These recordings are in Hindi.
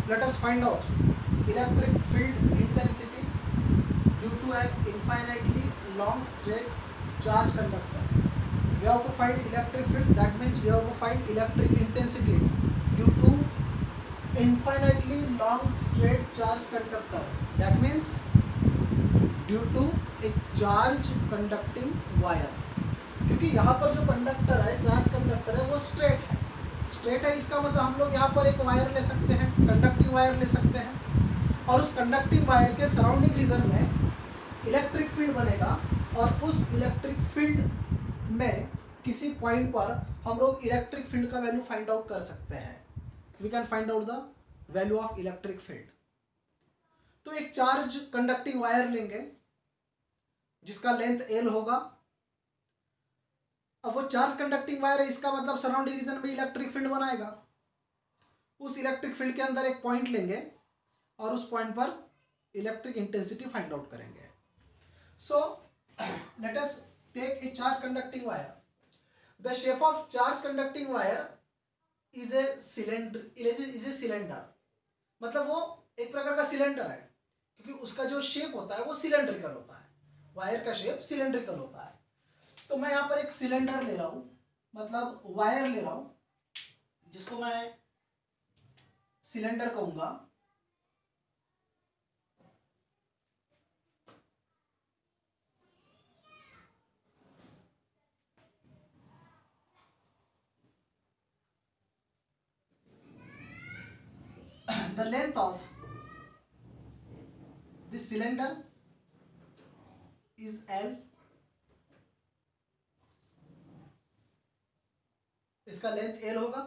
Let us find out electric field intensity due to an infinitely long straight charge conductor. We have to find electric field, that means we have to find electric intensity due to infinitely long straight charge conductor, that means due to a charge conducting wire. क्योंकि यहाँ पर जो कंडक्टर है, चार्ज कंडक्टर है, वो स्ट्रेट है। स्ट्रेट है इसका मतलब हम लोग यहाँ पर एक वायर ले सकते हैं, कंडक्टिंग वायर ले सकते हैं, और उस कंडक्टिंग वायर के सराउंडिंग रीजन में इलेक्ट्रिक फील्ड बनेगा, और उस इलेक्ट्रिक फील्ड में किसी पॉइंट पर हम लोग इलेक्ट्रिक फील्ड का वैल्यू फाइंड आउट कर सकते हैं। We can find out the value of electric field. तो एक चार्ज कंडक्टिंग वायर लेंगे जिसका लेंथ एल होगा। अब वो चार्ज कंडक्टिंग वायर है, इसका मतलब सराउंडिंग रीजन में इलेक्ट्रिक फील्ड बनाएगा। उस इलेक्ट्रिक फील्ड के अंदर एक पॉइंट लेंगे और उस पॉइंट पर इलेक्ट्रिक इंटेंसिटी फाइंड आउट करेंगे। So let us take a charge conducting wire. The shape of charge conducting wire is a cylinder. मतलब वो एक प्रकार का सिलेंडर है, क्योंकि उसका जो शेप होता है वो सिलेंड्रिकल होता है। वायर का शेप सिलेंड्रिकल होता है। तो मैं यहाँ पर एक सिलेंडर ले रहा हूं, मतलब वायर ले रहा हूं, जिसको मैं सिलेंडर कहूंगा। The length of this cylinder is L. इसका लेंथ एल होगा।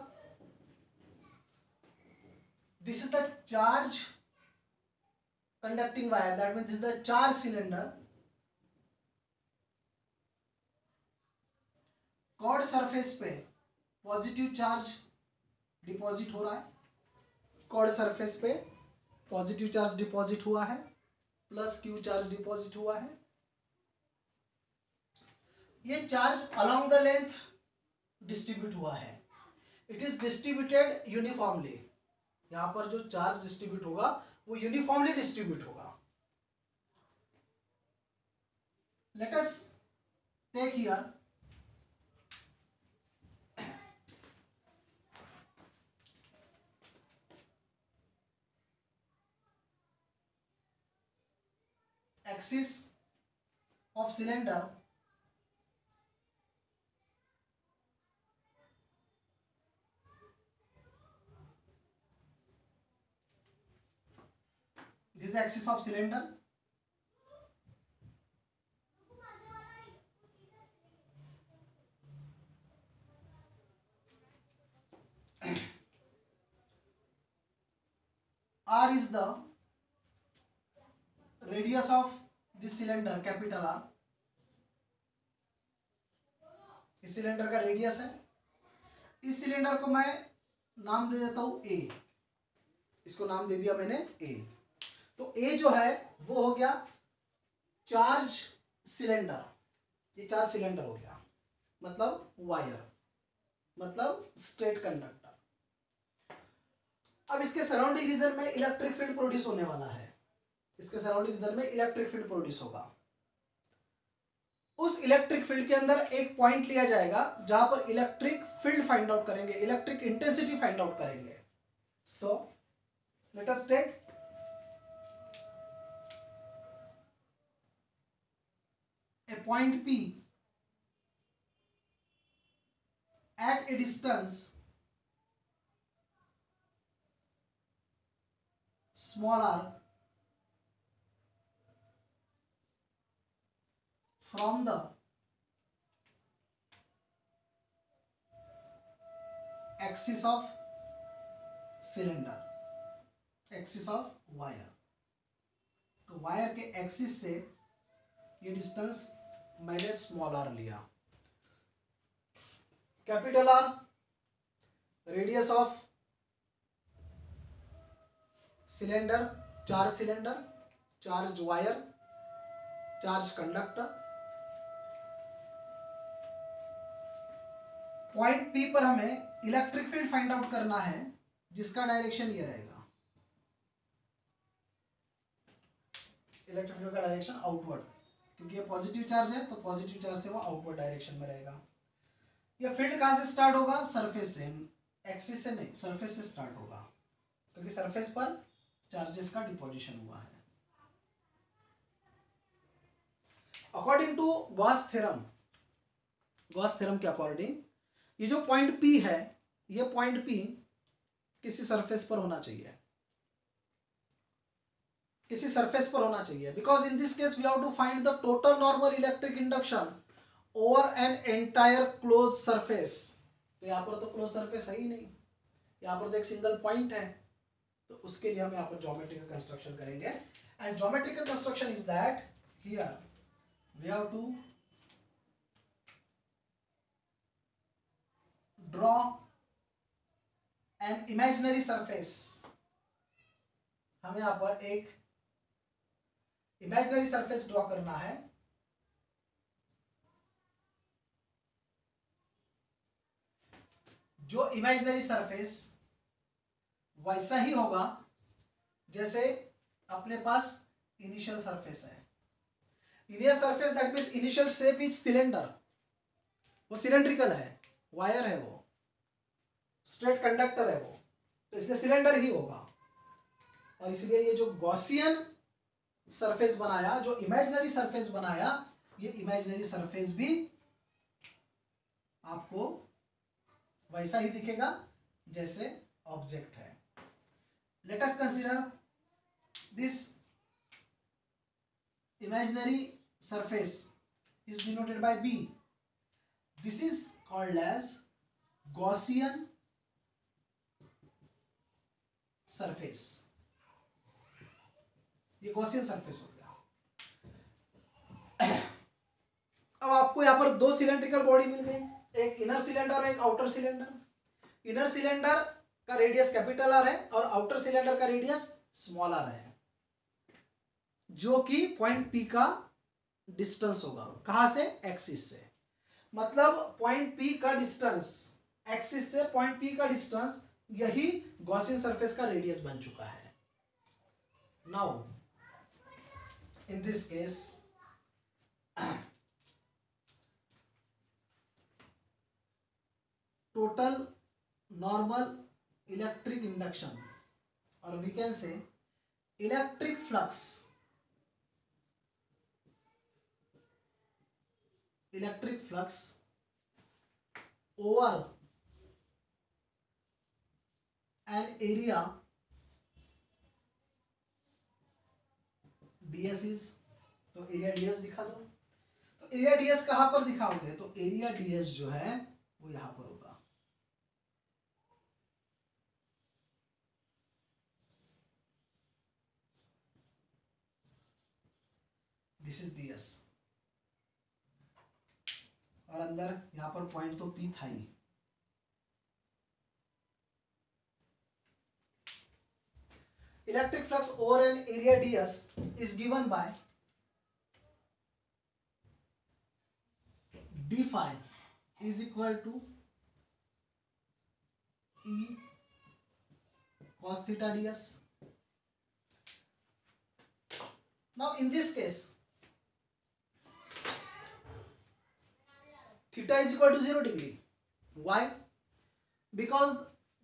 This is the charge conducting wire, that means this is the charge cylinder. Curved surface पे पॉजिटिव चार्ज डिपॉजिट हो रहा है। कॉर्ड सरफेस पे पॉजिटिव चार्ज डिपॉजिट हुआ है, प्लस क्यू चार्ज डिपॉजिट हुआ है। ये charge along the length distribute हुआ है। It is distributed uniformly. यहां पर जो चार्ज डिस्ट्रीब्यूट होगा वो यूनिफॉर्मली डिस्ट्रीब्यूट होगा। Let us take here axis of cylinder. This is axis of cylinder. R is the radius of this cylinder, capital R. इस सिलेंडर का रेडियस है। इस सिलेंडर को मैं नाम दे देता हूं A। इसको नाम दे दिया मैंने A। तो A जो है वो हो गया चार्ज सिलेंडर। ये चार्ज सिलेंडर हो गया, मतलब वायर, मतलब स्ट्रेट कंडक्टर। अब इसके सराउंडिंग रीजन में इलेक्ट्रिक फील्ड प्रोड्यूस होने वाला है। इसके सराउंडिंग रीजन में इलेक्ट्रिक फील्ड प्रोड्यूस होगा। उस इलेक्ट्रिक फील्ड के अंदर एक पॉइंट लिया जाएगा जहां पर इलेक्ट्रिक फील्ड फाइंड आउट करेंगे, इलेक्ट्रिक इंटेंसिटी फाइंड आउट करेंगे। So let us take a point P at a distance small r from the axis of cylinder, axis of wire। तो वायर के एक्सिस से ये डिस्टेंस मैंने स्मॉल आर लिया। Capital R radius of cylinder, charge cylinder, charge wire, charge conductor. Point P पर हमें इलेक्ट्रिक फील्ड फाइंड आउट करना है, जिसका डायरेक्शन ये रहेगा। इलेक्ट्रिक फील्ड का डायरेक्शन आउटवर्ड, क्योंकि ये पॉजिटिव चार्ज है तो पॉजिटिव चार्ज से वो आउटवर्ड डायरेक्शन में रहेगा। ये फील्ड कहाँ से स्टार्ट होगा? सरफेस से, एक्सिस से नहीं, सरफेस से स्टार्ट होगा, क्योंकि सरफेस पर चार्जेस का डिपोजिशन हुआ है। According to Gauss theorem, Gauss theorem के अकॉर्डिंग ये जो पॉइंट P है, ये पॉइंट P किसी सरफेस पर होना चाहिए, किसी सरफेस पर होना चाहिए, because in this case we have to find the total normal electric induction over an entire close surface. तो यहाँ पर तो क्लोज सरफेस है ही नहीं, यहाँ पर तो एक सिंगल पॉइंट है, तो उसके लिए हम यहाँ पर ज्योमेट्रिकल कंस्ट्रक्शन करेंगे। And geometrical construction is that here we have to draw an imaginary surface. हमें यहां पर एक इमेजिनरी सरफेस ड्रॉ करना है, जो इमेजिनरी सरफेस वैसा ही होगा जैसे अपने पास इनिशियल सरफेस है। Initial surface that means initial shape is cylinder, वो सिलेंड्रिकल है, वायर है, वो स्ट्रेट कंडक्टर है वो, तो इसलिए सिलेंडर ही होगा। और इसलिए ये जो गॉसियन सरफेस बनाया, जो इमेजिनरी सरफेस बनाया, ये इमेजिनरी सरफेस भी आपको वैसा ही दिखेगा जैसे ऑब्जेक्ट है। Let us consider this imaginary surface is denoted by B. This is called as Gaussian surface. ये Gaussian surface हो गया। अब आपको यहाँ पर दो सिलेंड्रिकल बॉडी मिल गई, एक इनर सिलेंडर और एक आउटर सिलेंडर। इनर सिलेंडर का रेडियस कैपिटल आर है और आउटर सिलेंडर का रेडियस स्मॉल आर है, जो कि पॉइंट P का डिस्टेंस होगा। कहां से? एक्सिस से। मतलब पॉइंट P का डिस्टेंस, एक्सिस से पॉइंट P का डिस्टेंस, यही गॉसियन सरफेस का रेडियस बन चुका है। Now in this case total normal electric induction, और we can say electric flux, electric flux over an area ds is, तो एरिया ds दिखा दो। तो एरिया ds कहां पर दिखाओगे? तो एरिया ds जो है वो यहां पर होगा। दिस इज ds, और अंदर यहां पर पॉइंट तो P था ही। Electric flux over an area ds is given by d phi is equal to E cos theta ds. Now in this case theta is equal to 0 degree. Why? Because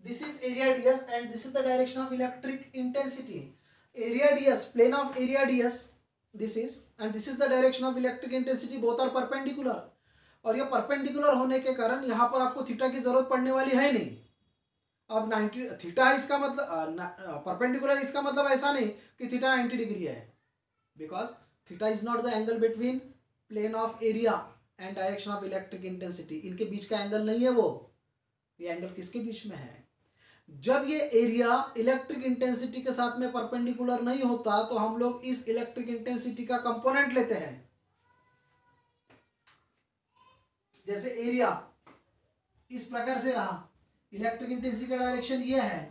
this is area ds and this is the direction of electric intensity. Area ds, plane of area ds this is, and this is the direction of electric intensity, both are perpendicular. और ये परपेंडिकुलर होने के कारण यहाँ पर आपको थीटा की जरूरत पड़ने वाली है नहीं। अब 90 थीटा इसका मतलब परपेंडिकुलर, इसका मतलब ऐसा नहीं कि थीटा 90 डिग्री है, because theta is not the angle between plane of area and direction of electric intensity. इनके बीच का एंगल नहीं है वो, ये एंगल किसके बीच में है? जब ये एरिया इलेक्ट्रिक इंटेंसिटी के साथ में परपेंडिकुलर नहीं होता तो हम लोग इस इलेक्ट्रिक इंटेंसिटी का कंपोनेंट लेते हैं। जैसे एरिया इस प्रकार से रहा, इलेक्ट्रिक इंटेंसिटी का डायरेक्शन ये है,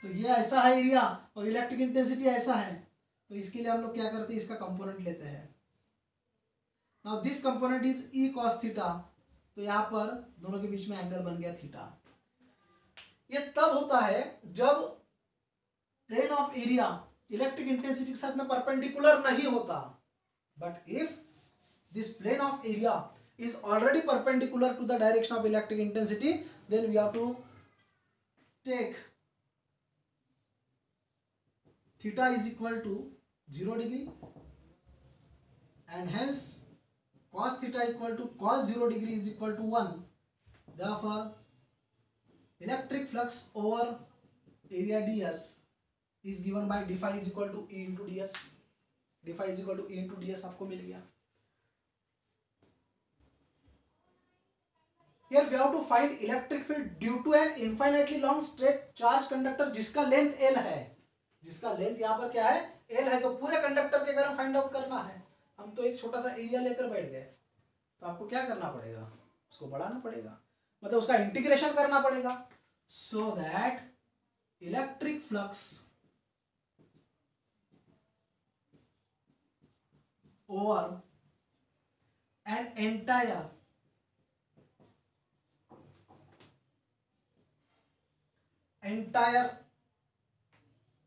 तो ये ऐसा है एरिया और इलेक्ट्रिक इंटेंसिटी ऐसा है, तो इसके लिए हम लोग क्या करते हैं? इसका कंपोनेंट लेते हैं। Now this component is E cos theta, तो यहाँ पर दोनों के बीच में एंगल बन गया थीटा। ये तब होता है जब plane of area electric intensity के साथ में परपेंडिकुलर नहीं होता, but if this plane of area is already perpendicular to the direction of electric intensity, then we have to take theta is equal to 0 degree, and hence cos theta equal to cos 0 degree is equal to 1. Therefore electric flux over area ds is given by d phi is equal to E into ds. d phi is equal to E into ds आपको मिल गया. Here we have to find electric field due to an infinitely long straight charge conductor जिसका लेंथ L है, जिसका लेंथ यहाँ पर क्या है L है, तो पूरे कंडक्टर के अगर फाइंड आउट करना है, हम तो एक छोटा सा एरिया लेकर बैठ गए, तो आपको क्या करना पड़ेगा, उसको बढ़ाना पड़ेगा, मतलब उसका इंटीग्रेशन करना पड़ेगा, so that electric flux over an entire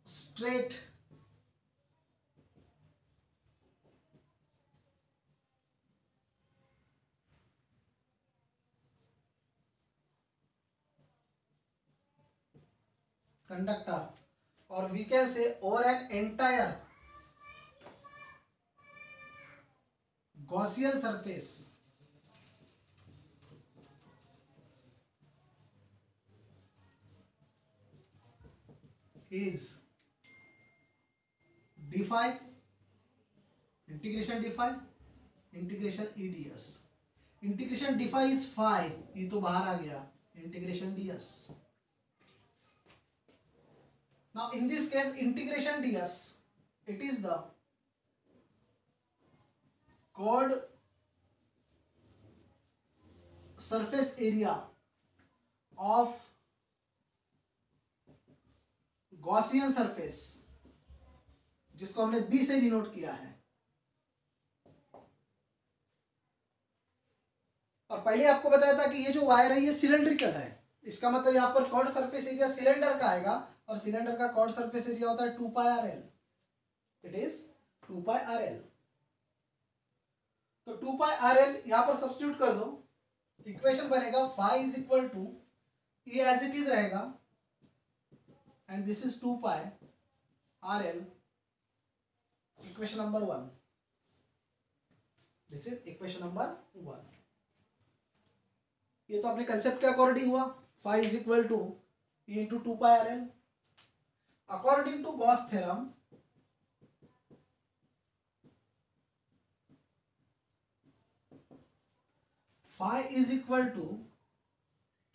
straight conductor, or we can say over an entire Gaussian surface is d phi integration d phi integration eds. Integration d phi is phi, ये तो बाहर आ गया, integration ds. Now in this case integration ds, it is the chord surface area of Gaussian surface, जिसको हमने B से डिनोट किया है. और पहले आपको बताया था कि ये जो वायर है ये सिलेंड्रिकल है, इसका मतलब यहाँ पर कॉर्ड सरफेस एरिया सिलेंडर का आएगा, और सिलेंडर का कॉर्ड सरफेस एरिया होता है 2 पाई RL. It is 2 pi RL. तो 2 पाई RL यहाँ पर सब्स्टिट्यूट कर दो, इक्वेशन बनेगा phi is equal to E as it is रहेगा, and this is 2 pi RL, equation number 1. This is equation number 1. ये तो अपने कंसेप्ट के अकॉर्डिंग हुआ, phi is equal to E into 2 pi RL. According to Gauss theorem, phi is equal to,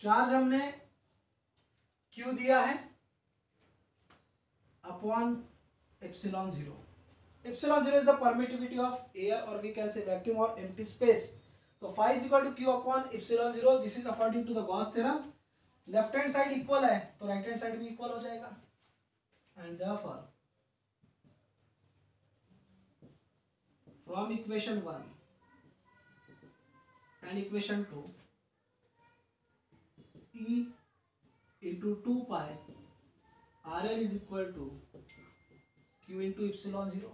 charge हमने Q दिया है upon epsilon 0. Epsilon 0 is the permittivity of air, or we can say vacuum or empty space. So phi is equal to Q upon epsilon 0. This is according to the Gauss theorem. Left hand side equal है, तो right hand side भी equal हो जाएगा, and therefore from equation 1 and equation 2, E into 2 pi RL is equal to Q into epsilon 0.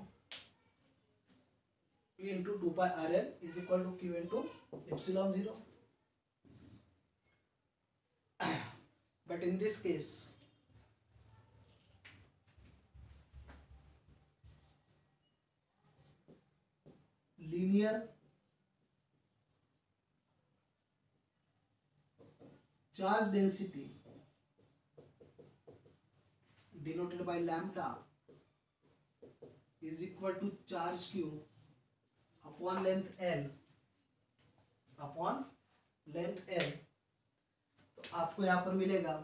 E into 2 pi RL is equal to Q into epsilon 0. But in this case, linear charge density denoted by lambda is equal to charge Q upon length L upon length L. तो आपको यहाँ पर मिलेगा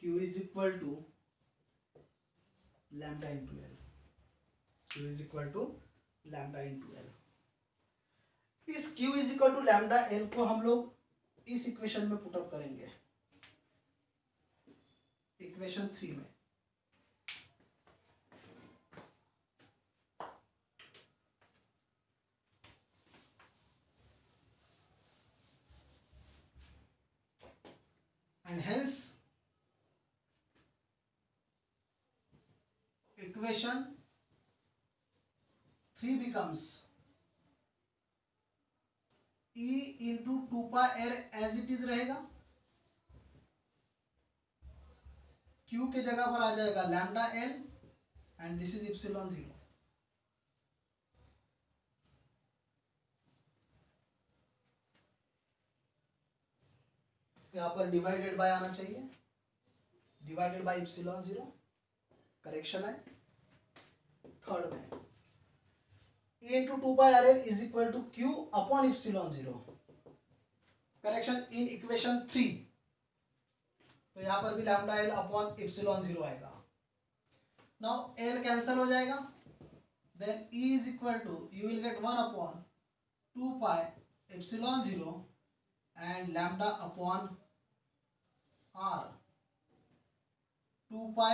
Q is equal to lambda into L. Q is equal to lambda into L. इस Q is equal to lambda L को हम लोग इस इक्वेशन में पुट अप करेंगे, इक्वेशन 3 में. And hence equation 3 becomes E into 2 pi L as it is रहेगा, Q के जगह पर आ जाएगा lambda L and this is epsilon 0। यहाँ पर डिवाइडेड बाय आना चाहिए, डिवाइडेड बाय इप्सिलॉन 0, करेक्शन है थर्ड में। E into 2 pi RL is equal to Q upon epsilon 0, correction in equation 3। तो यहाँ पर भी लैम्डा L अपॉन इप्सिलॉन 0 आएगा। नाउ L कैंसल हो जाएगा, then E is equal to, you will get 1 upon 2 pi epsilon 0 and lambda upon R। 2 pi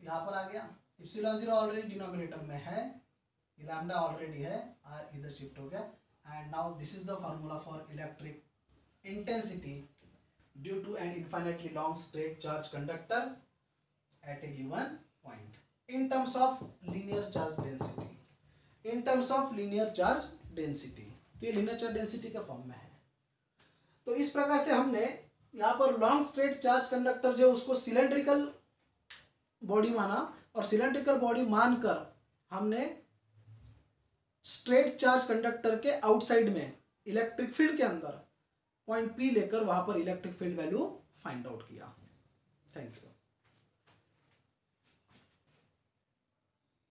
यहाँ पर आ गया, इप्सिलॉन 0 ऑलरेडी डिनोमिनेटर में है, लैम्डा ऑलरेडी है, आर इधर शिफ्ट हो गया। And now this is the formula for electric intensity due to an infinitely long straight charge conductor at a given point in terms of linear charge density. In terms of linear charge density, तो ये लीनियर चार्ज डेंसिटी का फॉर्म में है। तो इस प्रकार से हमने यहाँ पर लॉन्ग स्ट्रेट चार्ज कंडक्टर जो उसको सिलेंड्रिकल बॉडी माना, और सिलेंड्रिकल बॉडी मानकर हमने स्ट्रेट चार्ज कंडक्टर के आउटसाइड में इलेक्ट्रिक फील्ड के अंदर पॉइंट P लेकर वहां पर electric field value find out किया। Thank you.